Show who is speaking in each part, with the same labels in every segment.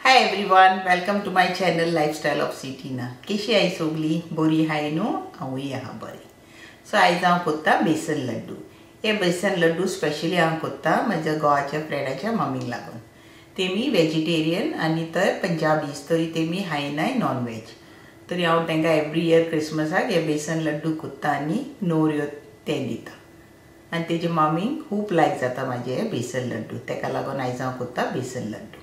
Speaker 1: High everyone, welcome to my channel lifestyle of सिटीना. कशी आई सोगली बरी हाय न्हू? हांवूय आहा बरें. सो आयज हांव कोत्ता बेसन लड्डू. हे बेसन लड्डू स्पेशली हांव कोत्ता म्हज्या गोवाच्या फ्रेंडाच्या मम्मीक लागून. तेमी वेजिटेरियन आनी तर पंजाबीज, तरी तेमी खायनाय नॉन वेज. तरी हांव तांकां एवरी इयर क्रिसमसाक हे बेसन लड्डू कोत्ता आनी नोऱ्यो ते दिता. आनी तेजे मम्मीक खूब लायक जाता म्हाजे हे बेसन लड्डू. ताका लागून आयज हांव कोत्ता बेसन लड्डू.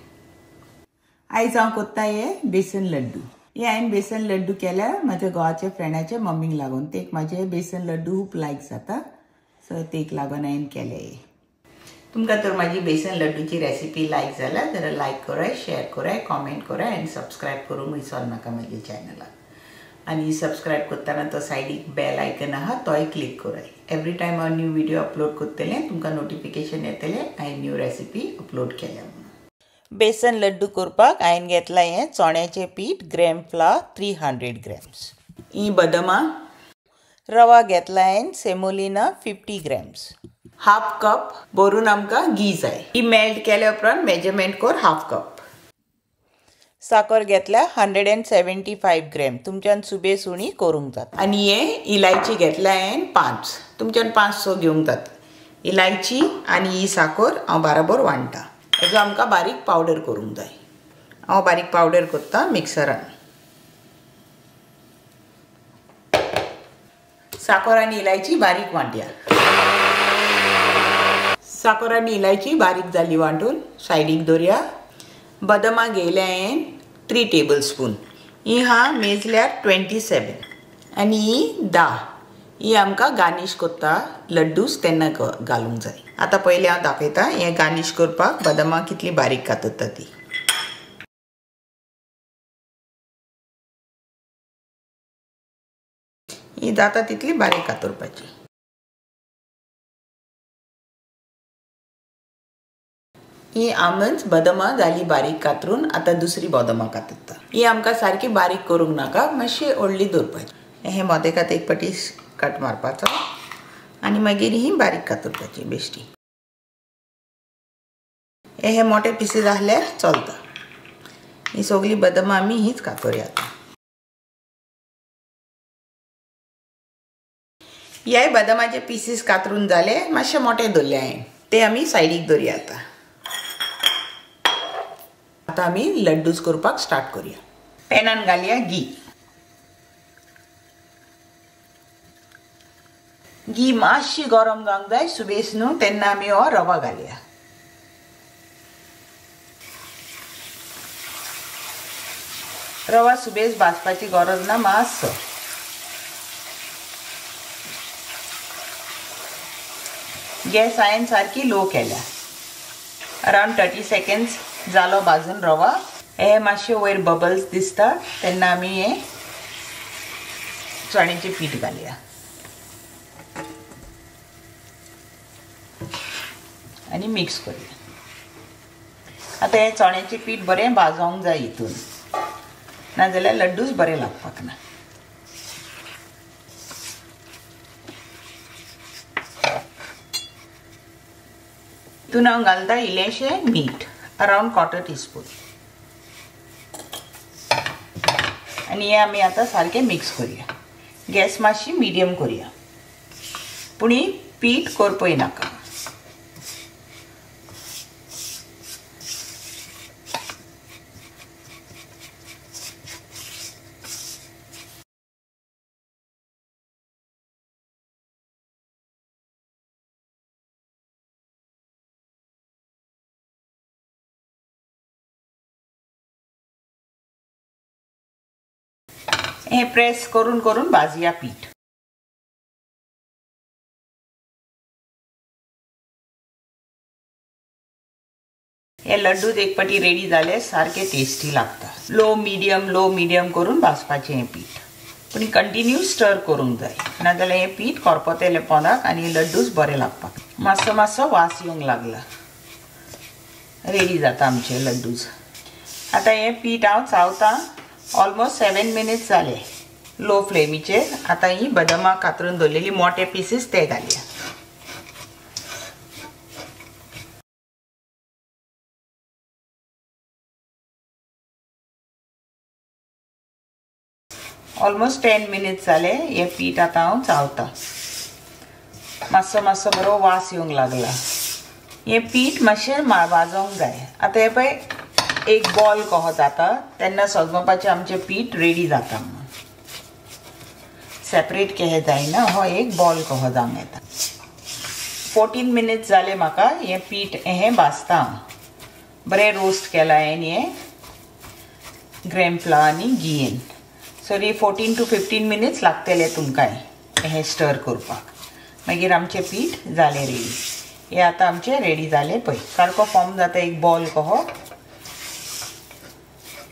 Speaker 1: आयज हांव कोत्ता हे बेसन लड्डू. हे हांवें बेसन लड्डू केल्यार म्हज्या गोवाच्या फ्रेंडाच्या मम्मीक लागून. तेक म्हाजे बेसन लड्डू खूब लायक जाता, सो तेक लागून हांवें केले हे. तुमकां तर म्हाजी बेसन लड्डूची रेसिपी लायक जाल्यार तर लायक कराय, शेअर कराय, कॉमेंट कराय आनी सबस्क्रायब करूंक विसर नाका म्हाज्या चॅनलाक. आनी सबस्क्रायब करतना तो सायडीक बेल आयकन आहा तोय क्लिक कराय. एवरी टायम हांव न्यू व्हिडिओ अपलोड करतलें तुमकां नोटिफिकेशन येतलें हांवें न्यू रेसिपी अपलोड केल्या म्हणून. बेसन लड्डू करपाक हांवें घेतला हें चण्याचें पीठ, ग्रॅम फ्लावर 300 ग्रॅम्स. ही बदमां रवा घेतला हांवें सेमोलिना 50 ग्रॅम्स. हाफ कप भरून आमकां घी जाय. ही मेल्ट केल्या उपरांत मेजरमेंट कर हाफ कप. साखर घेतल्या 175 ग्रॅम. तुमच्यान सुबे सुणी करूंक जाता. आनी हे इलायची घेतल्या हांवें 5. तुमच्यान 5-6 घेवंक जाता. इलायची आनी ही साखर हांव बाराबर वांटता. हेजो आमकां बारीक पावडर करूंक जाय. हांव बारीक पावडर करता मिक्सरान. साखर आनी इलायची बारीक वांटया. साखर आनी इलायची बारीक जाली वांटून सायडीक दवरया. बदामां घेयल्या हांवें 3 टेबल स्पून. ही हा मेजल्यार 27 आनी ही 10. ही आमकां गार्निश करता लड्डूस तेन्ना घालूंक जाय. आतां पयलीं हांव दाखयता हें गार्निश करपाक बदामां कितली बारीक कातरता ती. ही जाता तितली बारीक कातरपाची. ही आमच बदामां जाली बारीक कातरून. आतां दुसरी बदामां कातरता. ही आमकां सारकी बारीक करूंक नाका, मातशी व्हडली दवरपाची. हे मोदेकात एक पाटी कट मारपाचो आनी मागीर ही बारीक कातरपाची बेश्टी. हे मोठे पिसीस आहल्यार चलता. ही सगळी बदामां आमी हीच कातोरया. हे बदामाचे पिसीस कातरून जाले, मातशे मोठे दवरले हांवें. ते आमी सायडीक दवरया. आतां आमी लड्डूज करपाक स्टार्ट करुया. पॅनान घालया घी. घी मातशी गरम जावंक जाय सुबेस न्हू, तेन्ना आमी हो रवा घालया. रवा सुबेस भाजपाची गरज ना, मातसो. गॅस हांवें सारकी लो केल्या. अरावंड 30 सेकंड्स जालो भाजून रवा. हे मातशे वयर बबल्स दिसता तेन्ना आमी हे चण्याचें पीठ घालया. आनी मिक्स करूया. आतां हे चण्याचें पीठ बरें भाजोंक जाय हितून, नाजाल्यार लड्डूच बरें लागपाक ना. हितून हांव घालता इल्लेशें मीठ, अरावंड 1/4 टीस्पून. आनी हे आमी आतां सारकें मिक्स करुया. गॅस मातशी मिडियम करुया, पूण ही पीठ करपय नाका. हे प्रेस करून करून भाजया पीठ. हे लड्डू एक पाटी रेडी जाले, सारखे टेस्टी लागता. लो मिडियम करून भाजपाचें हें पीठ. पूण कंटिन्यू स्टर करूंक जाय, नाजाल्यार हें पीठ करपतलें पोंदाक आनी लड्डूच बरें लागपाक. मातसो वास येवंक लागला. रेडी जाता आमचे लड्डूज. आतां हें पीठ हांव चावतां. ऑलमोस्ट 7 मिनिट्स जाले लो फ्लेमीचेर. आतां ही बदामां कातरून दवरलेली मोठे पीसीस ते घालया. ऑलमोस्ट 10 मिनिट्स जाले हे पीठ आता हांव चावता मातसो मातसो बरो वास येवंक लागला हे पीठ मातशें भाजोंक जाय आतां हे पळय एक बॉल कहो जाता तेन्ना सजमपाचें आमचें पीठ रेडी जाता सेपरेट केहे जायना हो एक बॉल कहो जावंक येता 14 मिनिट्स जाले म्हाका हे पीठ हें भाजता बरें रोस्ट केला हे ग्रेम फ्लावर आनी घीन सॉरी 14 to 15 मिनिट्स लागतले तुमकां हे स्टर करपाक मागीर आमचें पीठ जालें रेडी हे आतां आमचें रेडी जालें पळय सारको फॉर्म जाता एक बॉल कहो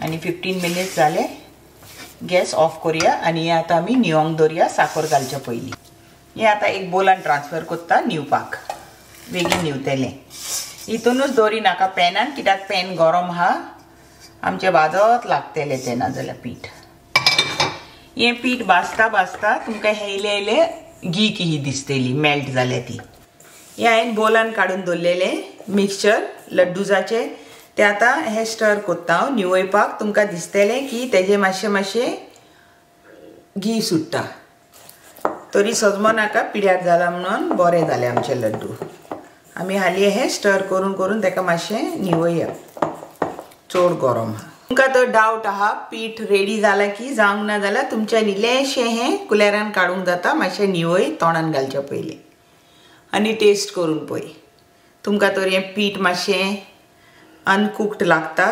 Speaker 1: आनी 15 मिनिट्स जाले गॅस ऑफ करुया आनी हे आतां आमी न्हिवंक दवरुया साखर घालचे पयलीं हे आतां एक बोलान ट्रान्सफर कोत्ता न्हिवपाक बेगीन न्हिवतलें हितूनच दवरी नाका पॅनान कित्याक पॅन गरम आहा आमचें भाजत लागतलें तें नाजाल्यार पीठ हे पीठ भाजता भाजता तुमकां हेले घी कही दिसतली मेल्ट जाल्या ती हे हांवें बोलान काडून दवरलेलें मिक्सचर लड्डूजाचें ते आतां हे स्टर कोत्ता हांव न्हिवयपाक तुमकां दिसतलें की तेजें मातशें घी सुट्टा तरी सजमो नाका पिड्यार जाला म्हणून बरें जालें आमचें लड्डू आमी हालीं हे स्टर करून करून ताका मातशें न्हिवया चड गरम आहा तुमकां तर डावट आहा पीठ रेडी जाला की जावंक ना जाल्यार तुमच्यान इल्लेशें हें कुलेरान काडूंक जाता मातशें न्हिवय तोंडान घालचें पयलीं आनी टेस्ट करून पळय तुमकां तर हें पीठ मातशें अनकुक्ड लागता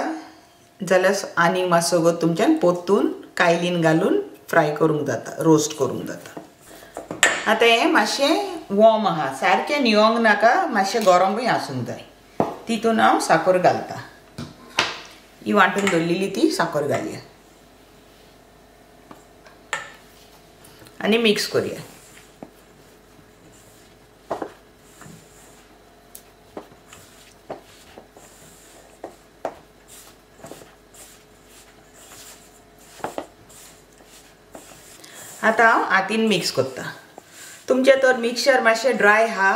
Speaker 1: जाल्यार आनीक मातसो गो तुमच्यान पोत्तून कायलीन घालून फ्राय करूंक जाता रोस्ट करूंक जाता आतां हें मातशें वॉर्म आहा सारकें न्हिवंक नाका मातशें गरमूय आसूंक जाय तितून हांव साखर घालता ही वांटून दवरलेली ती साखर घालया आनी मिक्स करुया आतां हांव हातीन मिक्स करता तुमचें तर मिक्सचर मातशें ड्राय आहा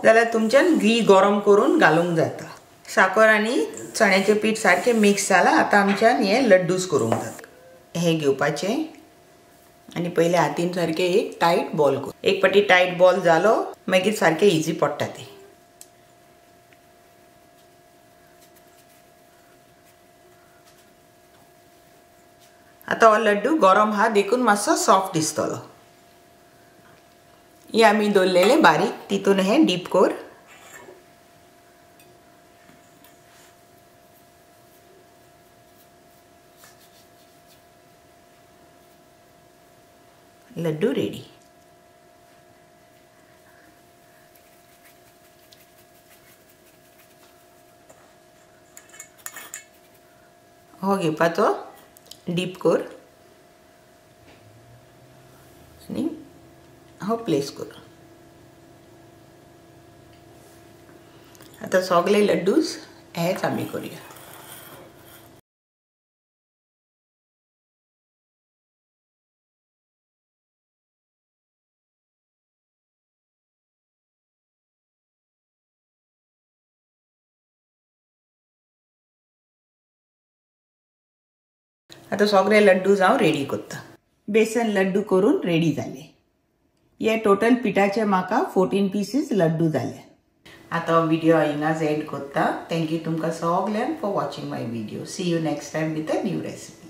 Speaker 1: जाल्यार तुमच्यान घी गरम करून घालूंक जाता साखर आनी चण्याचें पीठ सारकें मिक्स जालां आतां आमच्यान हे लड्डूस करूंक जाता हे घेवपाचें आनी पयले हातीन सारकें एक टायट बॉल कर एक पाटी टायट बॉल जालो मागीर सारकें इजी पडटा तें आतां हो लड्डू गरम आहा देखून मातसो सॉफ्ट दिसतलो हे आमी दवरलेले बारीक तितून हे डीप कर लड्डू रेडी हो घेवपाचो डीप कर आनी हो प्लेस कर आतां सगळे लड्डूस हेच आमी करूया आतां सगळे लड्डूज हांव रेडी करता बेसन लड्डू करून रेडी जाले हे टोटल पिठाचे म्हाका 14 पीसीस लड्डू जाले आतां व्हिडिओ हिंगाच एंड करता थँक्यू तुमकां सगळ्यांक for watching my video see you next time with a new recipe